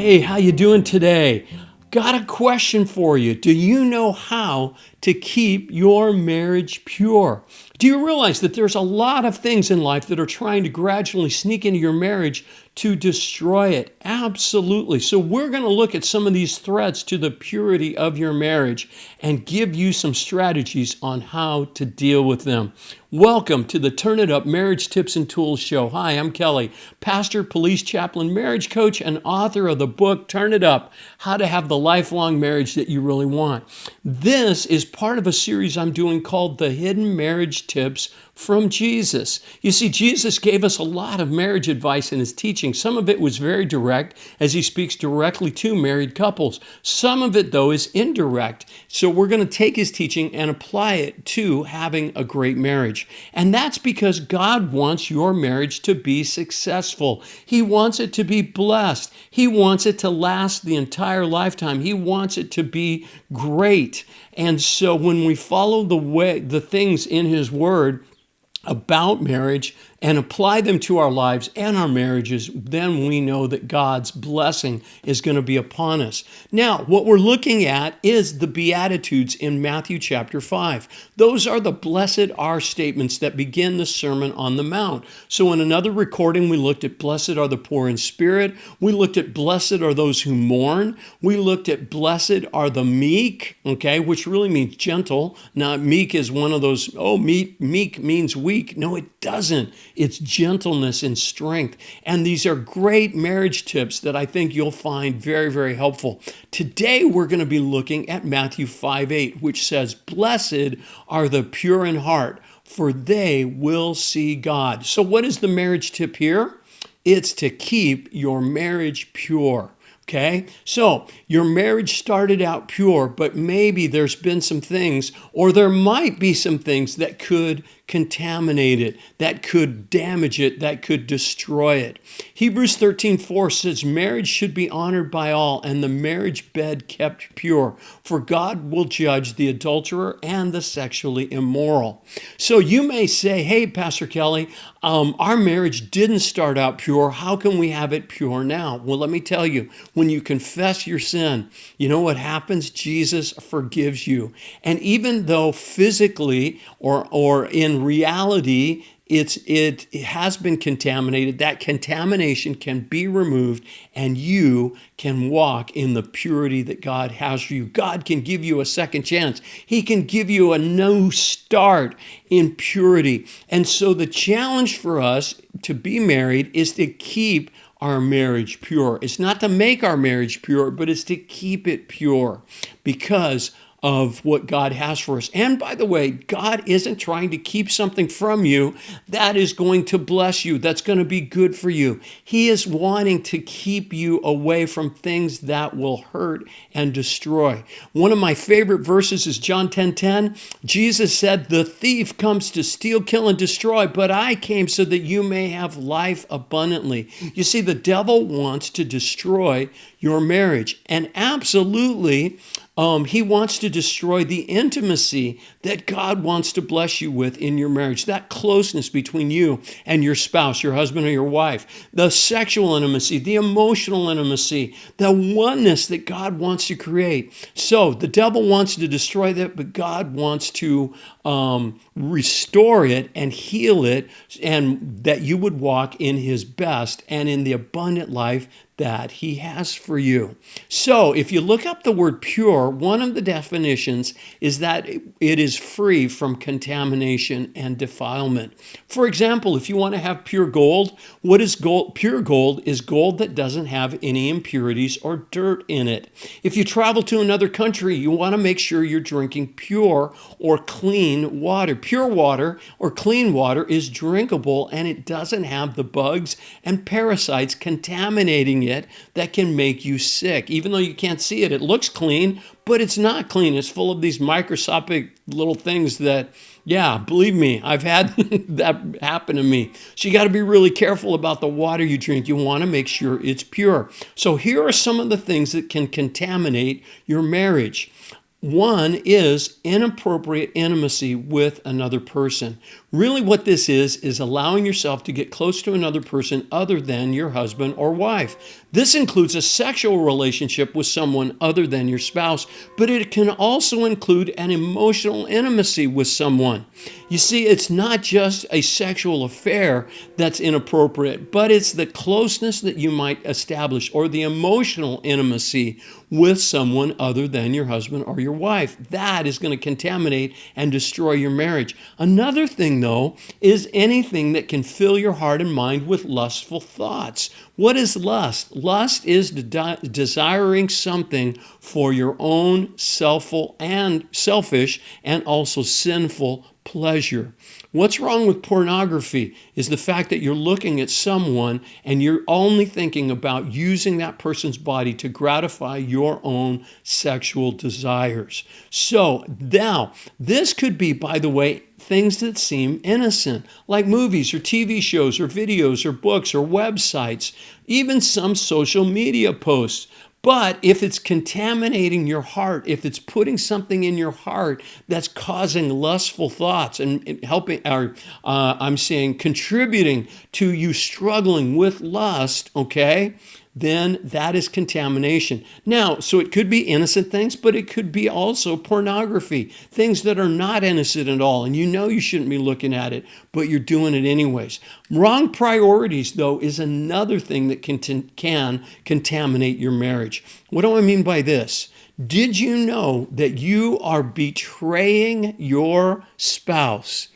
Hey, how you doing today? Got a question for you. Do you know how to keep your marriage pure? Do you realize that there's a lot of things in life that are trying to gradually sneak into your marriage to destroy it? Absolutely. So we're going to look at some of these threats to the purity of your marriage and give you some strategies on how to deal with them. Welcome to the Turn It Up Marriage Tips and Tools Show. Hi, I'm Kelly, pastor, police chaplain, marriage coach, and author of the book, Turn It Up, How to Have the Lifelong Marriage That You Really Want. This is part of a series I'm doing called The Hidden Marriage Tips from Jesus. You see, Jesus gave us a lot of marriage advice in his teaching. Some of it was very direct, as he speaks directly to married couples. Some of it, though, is indirect. So we're going to take his teaching and apply it to having a great marriage. And that's because God wants your marriage to be successful. He wants it to be blessed. He wants it to last the entire lifetime. He wants it to be great. And so when we follow the things in his word about marriage and apply them to our lives and our marriages, then we know that God's blessing is going to be upon us. Now, what we're looking at is the Beatitudes in Matthew chapter 5. Those are the blessed are statements that begin the Sermon on the Mount. So in another recording, we looked at blessed are the poor in spirit. We looked at blessed are those who mourn. We looked at blessed are the meek, okay, which really means gentle. Now, meek is one of those, meek means weak. No, it doesn't. It's gentleness and strength. And these are great marriage tips that I think you'll find very, very helpful. Today, we're going to be looking at Matthew 5:8, which says, "Blessed are the pure in heart, for they will see God." So what is the marriage tip here? It's to keep your marriage pure. Okay, so your marriage started out pure, but maybe there's been some things, or there might be some things that could contaminate it, that could damage it, that could destroy it. Hebrews 13:4 says, "Marriage should be honored by all, and the marriage bed kept pure, for God will judge the adulterer and the sexually immoral." So you may say, "Hey, Pastor Kelly, our marriage didn't start out pure. How can we have it pure now?" Well, let me tell you, when you confess your sin, you know what happens? Jesus forgives you. And even though physically or in reality, it has been contaminated, that contamination can be removed and you can walk in the purity that God has for you. God can give you a second chance. He can give you a new start in purity. And so the challenge for us to be married is to keep our marriage pure. It's not to make our marriage pure, but it's to keep it pure because of what God has for us. And by the way, God isn't trying to keep something from you that is going to bless you, that's going to be good for you. He is wanting to keep you away from things that will hurt and destroy. One of my favorite verses is John 10:10. Jesus said, "The thief comes to steal, kill, and destroy, but I came so that you may have life abundantly." You see, the devil wants to destroy your marriage. And absolutely, he wants to destroy the intimacy that God wants to bless you with in your marriage, that closeness between you and your spouse, your husband or your wife, the sexual intimacy, the emotional intimacy, the oneness that God wants to create. So the devil wants to destroy that, but God wants to restore it and heal it, and that you would walk in his best and in the abundant life that he has for you. So if you look up the word pure, one of the definitions is that it is free from contamination and defilement. For example, if you want to have pure gold, what is gold? Pure gold is gold that doesn't have any impurities or dirt in it. If you travel to another country, you want to make sure you're drinking pure or clean water. Pure water or clean water is drinkable, and it doesn't have the bugs and parasites contaminating it that can make you sick. Even though you can't see it, it looks clean, but it's not clean. It's full of these microscopic little things that, yeah, believe me, I've had that happen to me. So you got to be really careful about the water you drink. You want to make sure it's pure. So here are some of the things that can contaminate your marriage. One is inappropriate intimacy with another person. Really what this is allowing yourself to get close to another person other than your husband or wife. This includes a sexual relationship with someone other than your spouse, but it can also include an emotional intimacy with someone. You see, it's not just a sexual affair that's inappropriate, but it's the closeness that you might establish or the emotional intimacy with someone other than your husband or your wife. That is going to contaminate and destroy your marriage. Another thing, though, is anything that can fill your heart and mind with lustful thoughts. What is lust? Lust is desiring something for your own selfish and also sinful pleasure. What's wrong with pornography is the fact that you're looking at someone and you're only thinking about using that person's body to gratify your own sexual desires. So now, this could be, by the way, things that seem innocent, like movies or TV shows or videos or books or websites, even some social media posts. But if it's contaminating your heart, if it's putting something in your heart that's causing lustful thoughts and helping, I'm saying contributing to you struggling with lust, okay, then that is contamination. Now, so it could be innocent things, but it could be also pornography, things that are not innocent at all. And you know you shouldn't be looking at it, but you're doing it anyways. Wrong priorities, though, is another thing that can contaminate your marriage. What do I mean by this? Did you know that you are betraying your spouse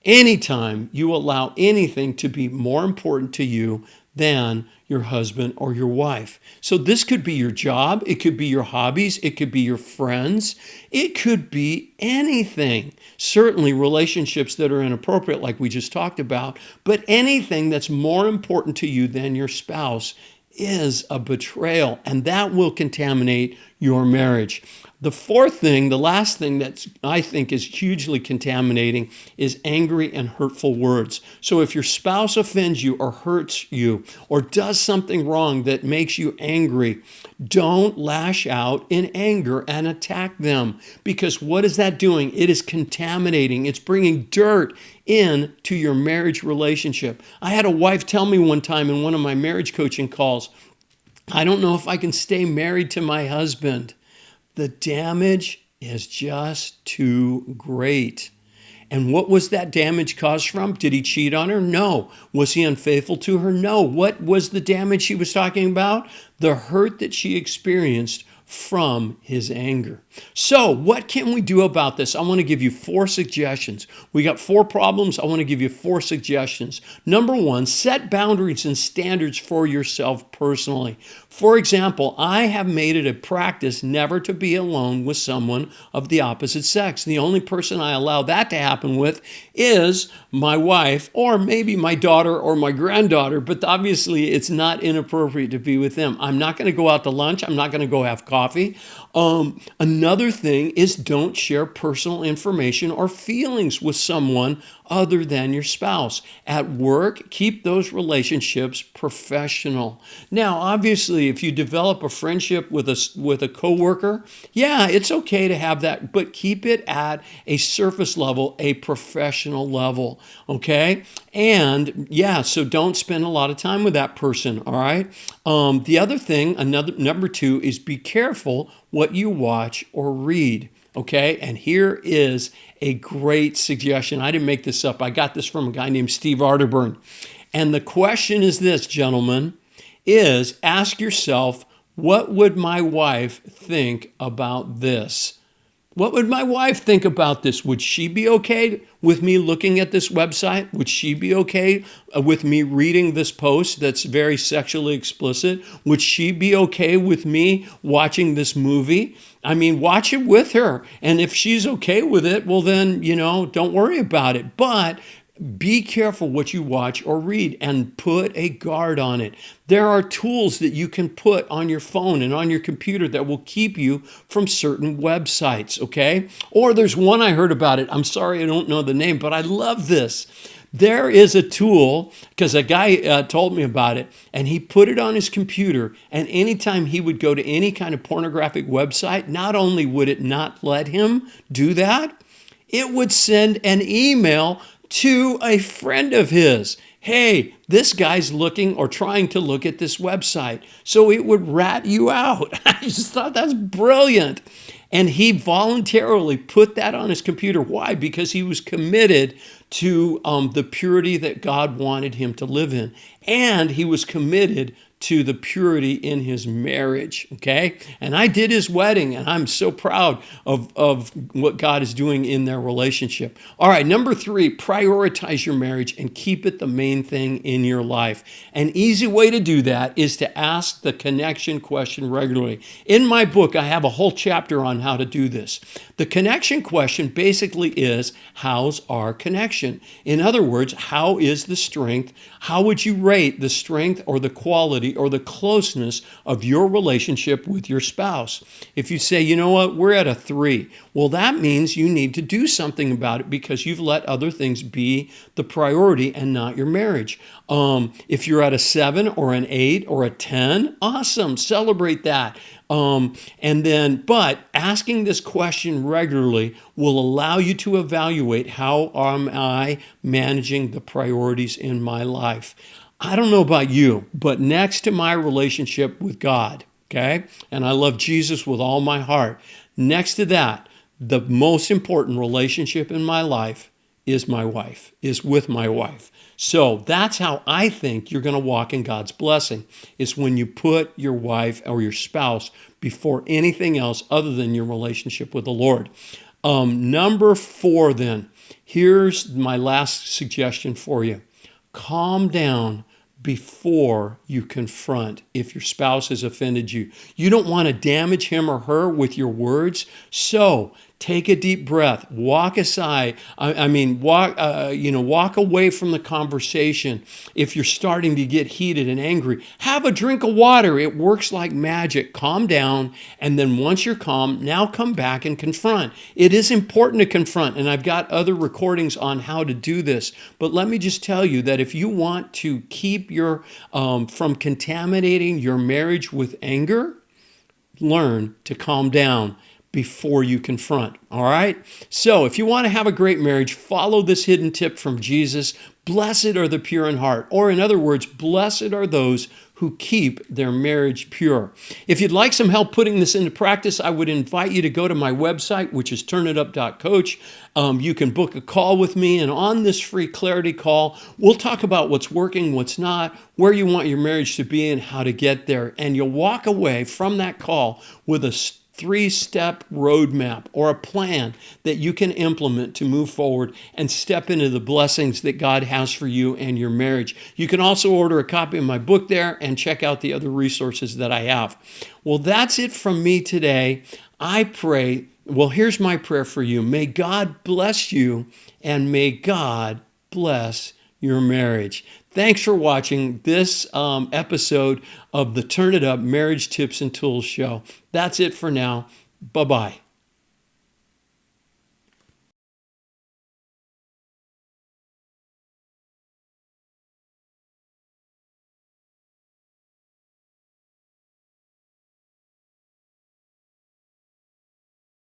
anytime you allow anything to be more important to you than your husband or your wife? So this could be your job, it could be your hobbies, it could be your friends, it could be anything. Certainly relationships that are inappropriate like we just talked about, but anything that's more important to you than your spouse is a betrayal, and that will contaminate your marriage. The fourth thing, the last thing that I think is hugely contaminating is angry and hurtful words. So if your spouse offends you or hurts you or does something wrong that makes you angry, don't lash out in anger and attack them, because what is that doing? It is contaminating. It's bringing dirt into your marriage relationship. I had a wife tell me one time in one of my marriage coaching calls, I don't know if I can stay married to my husband. The damage is just too great. And what was that damage caused from? Did he cheat on her? No. Was he unfaithful to her? No. What was the damage she was talking about? The hurt that she experienced from his anger. So what can we do about this? I want to give you 4 suggestions. We got 4 problems. I want to give you 4 suggestions. Number 1, set boundaries and standards for yourself personally. For example, I have made it a practice never to be alone with someone of the opposite sex. The only person I allow that to happen with is my wife, or maybe my daughter or my granddaughter, but obviously it's not inappropriate to be with them. I'm not going to go out to lunch. I'm not going to go have coffee. Another thing is don't share personal information or feelings with someone other than your spouse. At work, keep those relationships professional. Now, obviously, if you develop a friendship with a coworker, yeah, it's okay to have that, but keep it at a surface level, a professional level, okay? And yeah, so don't spend a lot of time with that person, all right? The other thing, number 2, is be careful what you watch or read. Okay, and here is a great suggestion. I didn't make this up. I got this from a guy named Steve Arterburn. And the question is this, gentlemen, is ask yourself, what would my wife think about this? What would my wife think about this? Would she be okay with me looking at this website? Would she be okay with me reading this post that's very sexually explicit? Would she be okay with me watching this movie? I mean, watch it with her. And if she's okay with it, well then, don't worry about it. But be careful what you watch or read and put a guard on it. There are tools that you can put on your phone and on your computer that will keep you from certain websites, okay? Or there's one I heard about it. I'm sorry I don't know the name, but I love this. There is a tool, because a guy told me about it, and he put it on his computer, and anytime he would go to any kind of pornographic website, not only would it not let him do that, it would send an email to a friend of his. hey, this guy's looking or trying to look at this website. So it would rat you out. I just thought that's brilliant. And he voluntarily put that on his computer. Why? Because he was committed to the purity that God wanted him to live in. And he was committed to the purity in his marriage, okay? And I did his wedding, and I'm so proud of what God is doing in their relationship. All right, number 3, prioritize your marriage and keep it the main thing in your life. An easy way to do that is to ask the connection question regularly. In my book, I have a whole chapter on how to do this. The connection question basically is, how's our connection? In other words, how is the strength? How would you rate the strength or the quality or the closeness of your relationship with your spouse? If you say, you know what, we're at a 3, well, that means you need to do something about it because you've let other things be the priority and not your marriage. If you're at a 7 or an 8 or a 10, awesome, celebrate that. But asking this question regularly will allow you to evaluate how am I managing the priorities in my life. I don't know about you, but next to my relationship with God, okay, and I love Jesus with all my heart, next to that, the most important relationship in my life is my wife, is with my wife. So that's how I think you're going to walk in God's blessing, is when you put your wife or your spouse before anything else other than your relationship with the Lord. Number 4 then, here's my last suggestion for you. Calm down before you confront if your spouse has offended you. You don't want to damage him or her with your words, so take a deep breath, walk aside. Walk away from the conversation. If you're starting to get heated and angry, have a drink of water. It works like magic. Calm down, and then once you're calm, now come back and confront. It is important to confront, and I've got other recordings on how to do this. But let me just tell you that if you want to keep your from contaminating your marriage with anger, learn to calm down before you confront. All right? So if you want to have a great marriage, follow this hidden tip from Jesus. Blessed are the pure in heart. Or in other words, blessed are those who keep their marriage pure. If you'd like some help putting this into practice, I would invite you to go to my website, which is turnitup.coach. You can book a call with me, and on this free clarity call, we'll talk about what's working, what's not, where you want your marriage to be, and how to get there. And you'll walk away from that call with a 3-step roadmap or a plan that you can implement to move forward and step into the blessings that God has for you and your marriage. You can also order a copy of my book there and check out the other resources that I have. Well, that's it from me today. I pray, here's my prayer for you. May God bless you, and may God bless your marriage. Thanks for watching this episode of the Turn It Up Marriage Tips and Tools Show. That's it for now. Bye-bye.